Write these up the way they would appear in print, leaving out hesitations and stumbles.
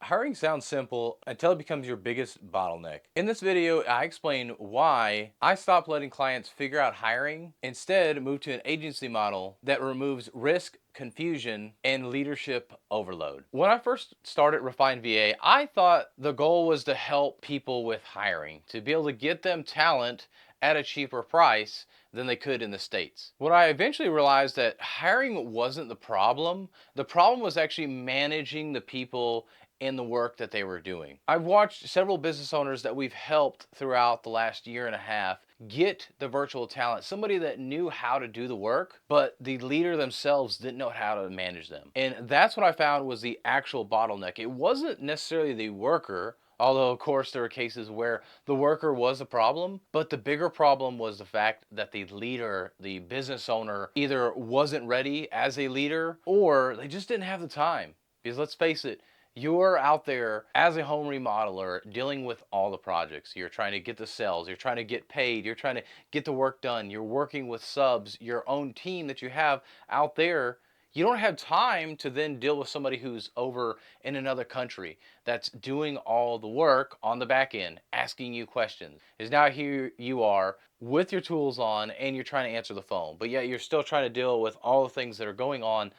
Hiring sounds simple until it becomes your biggest bottleneck. In this video, I explain why I stopped letting clients figure out hiring, instead moved to an agency model that removes risk, confusion, and leadership overload. When I first started RefinedVA, I thought the goal was to help people with hiring, to be able to get them talent at a cheaper price than they could in the States. What I eventually realized that hiring wasn't the problem. The problem was actually managing the people in the work that they were doing. I've watched several business owners that we've helped throughout the last year and a half get the virtual talent, somebody that knew how to do the work, but the leader themselves didn't know how to manage them. And that's what I found was the actual bottleneck. It wasn't necessarily the worker, although of course there were cases where the worker was a problem, but the bigger problem was the fact that the leader, the business owner, either wasn't ready as a leader or they just didn't have the time. Because let's face it, you're out there as a home remodeler dealing with all the projects. You're trying to get the sales, you're trying to get paid, you're trying to get the work done, you're working with subs, your own team that you have out there. You don't have time to then deal with somebody who's over in another country that's doing all the work on the back end, asking you questions. Is now here you are with your tools on and you're trying to answer the phone, but yet you're still trying to deal with all the things that are going on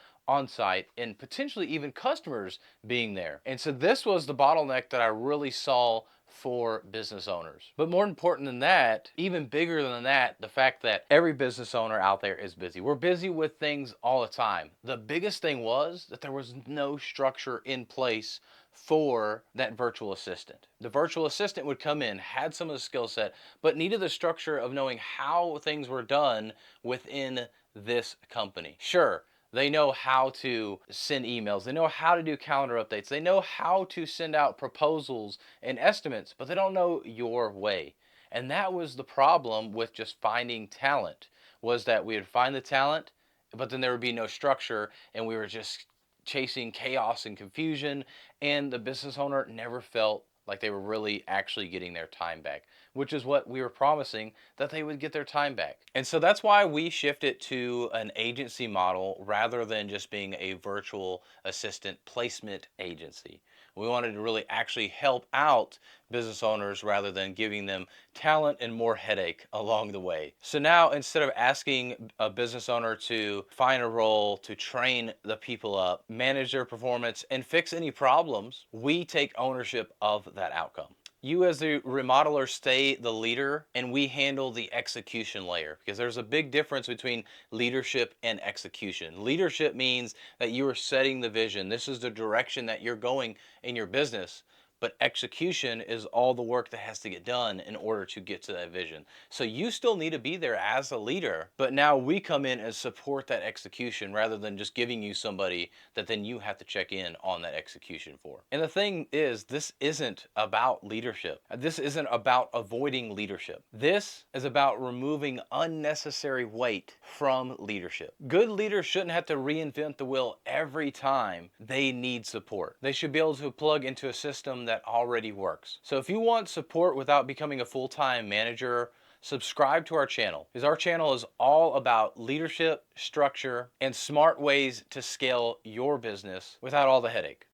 site and potentially even customers being there. And so this was the bottleneck that I really saw for business owners. But more important than that, even bigger than that, the fact that every business owner out there is busy. We're busy with things all the time. The biggest thing was that there was no structure in place for that virtual assistant. The virtual assistant would come in, had some of the skill set, but needed the structure of knowing how things were done within this company. Sure, they know how to send emails. They know how to do calendar updates. They know how to send out proposals and estimates, but they don't know your way. And that was the problem with just finding talent, was that we would find the talent, but then there would be no structure and we were just chasing chaos and confusion, and the business owner never felt like they were really actually getting their time back, which is what we were promising, that they would get their time back. And so that's why we shifted to an agency model rather than just being a virtual assistant placement agency. We wanted to really actually help out business owners rather than giving them talent and more headache along the way. So now instead of asking a business owner to find a role, to train the people up, manage their performance, and fix any problems, we take ownership of that outcome. You as the remodeler stay the leader and we handle the execution layer, because there's a big difference between leadership and execution. Leadership means that you are setting the vision. This is the direction that you're going in your business. But execution is all the work that has to get done in order to get to that vision. So you still need to be there as a leader, but now we come in and support that execution rather than just giving you somebody that then you have to check in on that execution for. And the thing is, this isn't about leadership. This isn't about avoiding leadership. This is about removing unnecessary weight from leadership. Good leaders shouldn't have to reinvent the wheel every time they need support. They should be able to plug into a system that already works. So if you want support without becoming a full-time manager, subscribe to our channel, because our channel is all about leadership, structure, and smart ways to scale your business without all the headache.